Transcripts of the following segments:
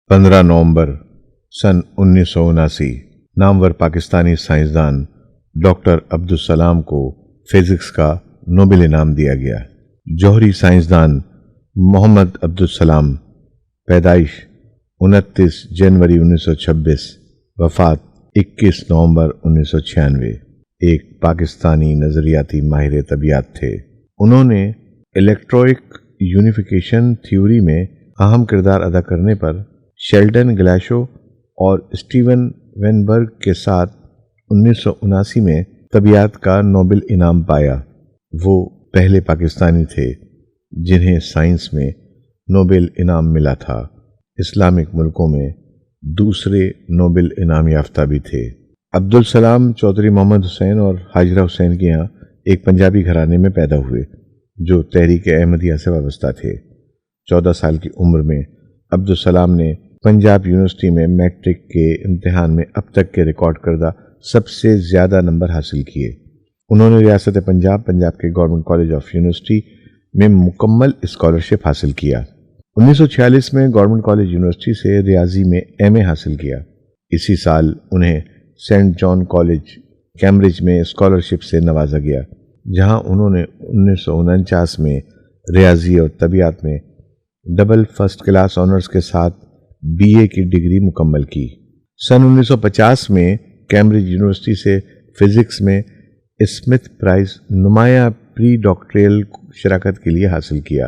15 نومبر سن 1979 نامور پاکستانی سائنسدان ڈاکٹر عبدس سلام کو فزکس کا نوبل انعام دیا گیا۔ جوہری سائنسدان محمد عبدس سلام، پیدائش 29 جنوری 1926، وفات 21 نومبر 1996، ایک پاکستانی نظریاتی ماہر طبیعت تھے۔ انہوں نے الیکٹرائک یونیفیکیشن تھیوری میں اہم کردار ادا کرنے پر شیلڈن گلیشو اور اسٹیون وینبرگ کے ساتھ 1979 میں طبیعت کا نوبل انعام پایا۔ وہ پہلے پاکستانی تھے جنہیں سائنس میں نوبل انعام ملا تھا۔ اسلامک ملکوں میں دوسرے نوبل انعام یافتہ بھی تھے۔ عبدالسلام چودھری محمد حسین اور حاجرہ حسین کے یہاں ایک پنجابی گھرانے میں پیدا ہوئے جو تحریک احمدیہ سے وابستہ تھے۔ 14 سال کی عمر میں عبدالسلام نے پنجاب یونیورسٹی میں میٹرک کے امتحان میں اب تک کے ریکارڈ کردہ سب سے زیادہ نمبر حاصل کیے۔ انہوں نے ریاست پنجاب کے گورنمنٹ کالج آف یونیورسٹی میں مکمل اسکالرشپ حاصل کیا۔ 1946 میں گورنمنٹ کالج یونیورسٹی سے ریاضی میں ایم اے حاصل کیا۔ اسی سال انہیں سینٹ جان کالج کیمبرج میں اسکالرشپ سے نوازا گیا، جہاں انہوں نے 1949 میں ریاضی اور طبیعت میں ڈبل فرسٹ کلاس آنرز کے ساتھ بی اے کی ڈگری مکمل کی۔ سن 1950 میں کیمبرج یونیورسٹی سے فزکس میں اسمتھ پرائز نمایاں پری ڈاکٹریل شراکت کے لیے حاصل کیا۔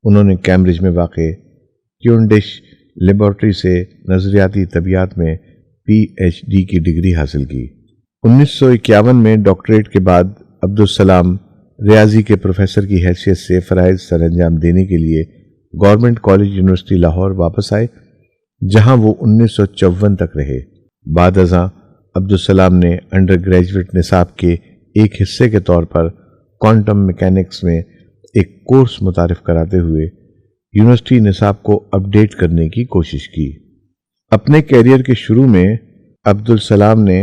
انہوں نے کیمبرج میں واقع کیونڈش لیبارٹری سے نظریاتی طبیعت میں پی ایچ ڈی کی ڈگری حاصل کی۔ 1951 میں ڈاکٹریٹ کے بعد عبدالسلام ریاضی کے پروفیسر کی حیثیت سے فرائض سر انجام دینے کے لیے گورنمنٹ کالج یونیورسٹی لاہور واپس آئے، جہاں وہ 1954 تک رہے۔ بعد ازاں عبدالسلام نے انڈر گریجویٹ نصاب کے ایک حصے کے طور پر کوانٹم میکینکس میں ایک کورس متعارف کراتے ہوئے یونیورسٹی نصاب کو اپ ڈیٹ کرنے کی کوشش کی۔ اپنے کیریئر کے شروع میں عبدالسلام نے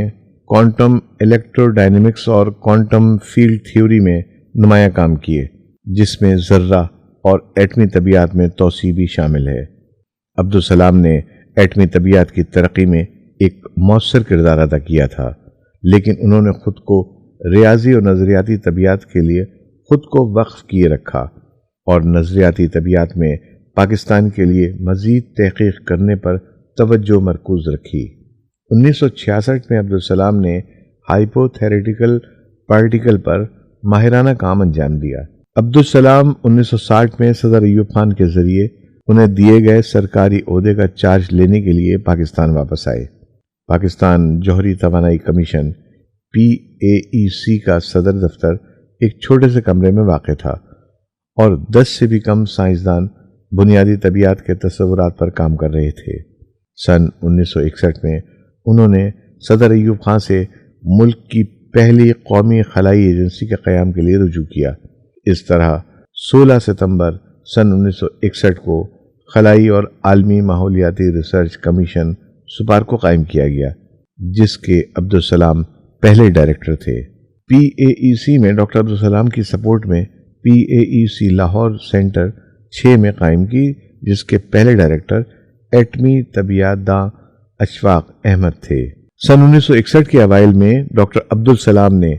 کوانٹم الیکٹرو ڈائنمکس اور کوانٹم فیلڈ تھیوری میں نمایاں کام کیے، جس میں ذرہ اور ایٹمی طبیعت میں توسیع بھی شامل ہے۔ عبدالسلام نے ایٹمی طبیعت کی ترقی میں ایک مؤثر کردار ادا کیا تھا، لیکن انہوں نے خود کو ریاضی اور نظریاتی طبیعت کے لیے خود کو وقف کیے رکھا اور نظریاتی طبیعت میں پاکستان کے لیے مزید تحقیق کرنے پر توجہ مرکوز رکھی۔ 1966 میں عبدالسلام نے ہائپوتھیریٹیکل پارٹیکل پر ماہرانہ کام انجام دیا۔ عبدالسلام 1960 میں صدر ایوب خان کے ذریعے انہیں دیے گئے سرکاری عہدے کا چارج لینے کے لیے پاکستان واپس آئے۔ پاکستان جوہری توانائی کمیشن PAEC کا صدر دفتر ایک چھوٹے سے کمرے میں واقع تھا اور 10 سے بھی کم سائنسدان بنیادی طبیعت کے تصورات پر کام کر رہے تھے۔ سن 1961 میں انہوں نے صدر ایوب خان سے ملک کی پہلی قومی خلائی ایجنسی کے قیام کے لیے رجوع کیا۔ اس طرح 16 ستمبر سن 1961 کو خلائی اور عالمی ماحولیاتی ریسرچ کمیشن سپارکو قائم کیا گیا، جس کے عبدالسلام پہلے ڈائریکٹر تھے۔ PAEC میں ڈاکٹر عبدالسلام کی سپورٹ میں PAEC لاہور سینٹر 6 میں قائم کی، جس کے پہلے ڈائریکٹر ایٹمی طبیعت داں اشفاق احمد تھے۔ سن 1961 کے اوائل میں ڈاکٹر عبدالسلام نے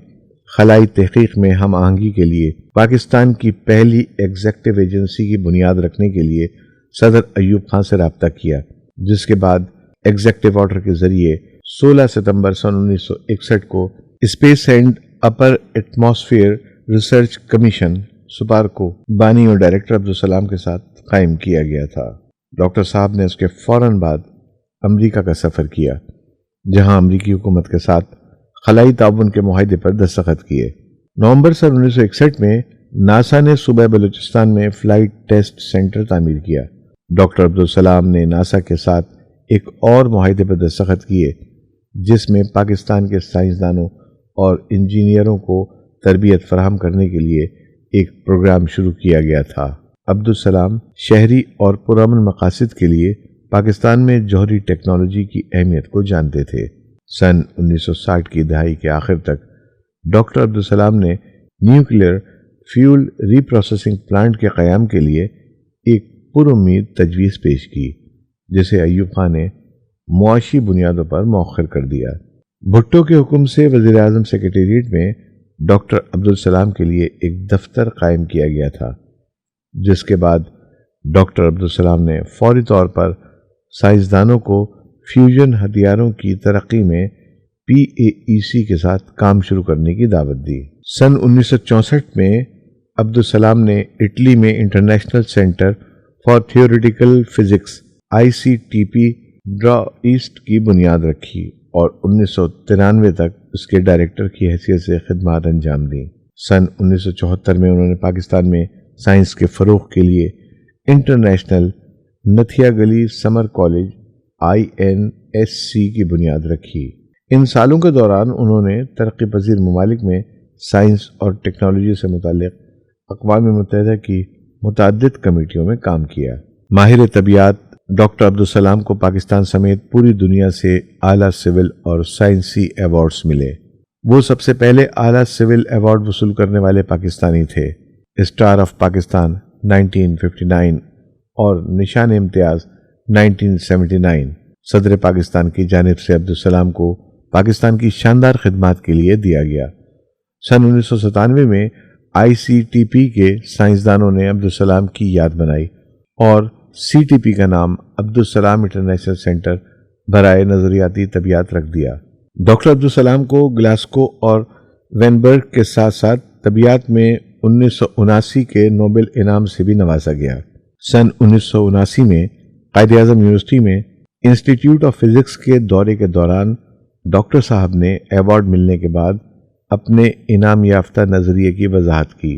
خلائی تحقیق میں ہم آہنگی کے لیے پاکستان کی پہلی ایگزیکٹو ایجنسی کی بنیاد رکھنے کے لیے صدر ایوب خان سے رابطہ کیا، جس کے بعد ایگزیکٹو آرڈر کے ذریعے 16 ستمبر سن 1961 کو space and upper atmosphere research commission SUPARCO بانی اور ڈائریکٹر عبدالسلام کے ساتھ قائم کیا گیا تھا۔ ڈاکٹر صاحب نے اس کے فوراً بعد امریکہ کا سفر کیا، جہاں امریکی حکومت کے ساتھ خلائی تعاون کے معاہدے پر دستخط کیے۔ نومبر سن 1961 میں ناسا نے صوبہ بلوچستان میں فلائٹ ٹیسٹ سینٹر تعمیر کیا۔ ڈاکٹر عبدالسلام نے ناسا کے ساتھ ایک اور معاہدے پر دستخط کیے، جس میں پاکستان کے سائنسدانوں اور انجینئروں کو تربیت فراہم کرنے کے لیے ایک پروگرام شروع کیا گیا تھا۔ عبدالسلام شہری اور پرامن مقاصد کے لیے پاکستان میں جوہری ٹیکنالوجی کی اہمیت کو جانتے تھے۔ سن 1960 کی دہائی کے آخر تک ڈاکٹر عبدالسلام نے نیوکلیئر فیول ری پروسیسنگ پلانٹ کے قیام کے لیے ایک پر امید تجویز پیش کی، جسے ایوب خان نے معاشی بنیادوں پر مؤخر کر دیا۔ بھٹو کے حکم سے وزیر اعظم سیکریٹریٹ میں ڈاکٹر عبدالسلام کے لیے ایک دفتر قائم کیا گیا تھا، جس کے بعد ڈاکٹر عبدالسلام نے فوری طور پر سائنسدانوں کو فیوژن ہتھیاروں کی ترقی میں PAEC کے ساتھ کام شروع کرنے کی دعوت دی۔ سن 1964 میں عبدالسلام نے اٹلی میں international centre for theoretical physics ICTP Trieste کی بنیاد رکھی اور 1993 تک اس کے ڈائریکٹر کی حیثیت سے خدمات انجام دیں۔ سن 1974 میں انہوں نے پاکستان میں سائنس کے فروغ کے لیے انٹرنیشنل نتھیا گلی سمر کالج INSC کی بنیاد رکھی۔ ان سالوں کے دوران انہوں نے ترقی پذیر ممالک میں سائنس اور ٹیکنالوجی سے متعلق اقوام متحدہ کی متعدد کمیٹیوں میں کام کیا۔ ماہر طبیعت ڈاکٹر عبدالسلام کو پاکستان سمیت پوری دنیا سے اعلیٰ سول اور سائنسی ایوارڈز ملے۔ وہ سب سے پہلے اعلیٰ سول ایوارڈ وصول کرنے والے پاکستانی تھے۔ اسٹار آف پاکستان 1959 اور نشان امتیاز 1979 صدر پاکستان کی جانب سے عبدالسلام کو پاکستان کی شاندار خدمات کے لیے دیا گیا۔ سن 1997 میں ICTP کے سائنسدانوں نے عبدالسلام کی یاد بنائی اور CTP کا نام عبدالسلام انٹرنیشنل سینٹر برائے نظریاتی طبیعت رکھ دیا۔ ڈاکٹر عبدالسلام کو گلاسکو اور وینبرگ کے ساتھ ساتھ طبیعت میں 1979 کے نوبل انعام سے بھی نوازا گیا۔ سن 1979 میں قائد اعظم یونیورسٹی میں انسٹیٹیوٹ آف فزکس کے دورے کے دوران ڈاکٹر صاحب نے ایوارڈ ملنے کے بعد اپنے انعام یافتہ نظریے کی وضاحت کی،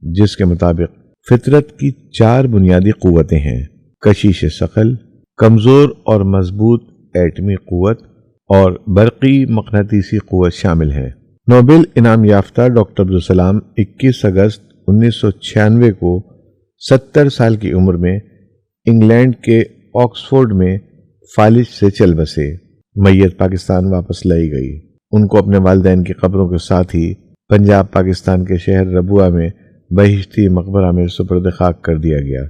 جس کے مطابق فطرت کی 4 بنیادی قوتیں ہیں: کشش ثقل، کمزور اور مضبوط ایٹمی قوت اور برقی مقناطیسی قوت شامل ہیں۔ نوبل انعام یافتہ ڈاکٹر عبدالسلام 21 اگست 1996 کو 70 سال کی عمر میں انگلینڈ کے آکسفورڈ میں فالج سے چل بسے۔ میت پاکستان واپس لائی گئی۔ ان کو اپنے والدین کی قبروں کے ساتھ ہی پنجاب پاکستان کے شہر ربوہ میں بہشتی مقبرہ میں سپرد خاک کر دیا گیا۔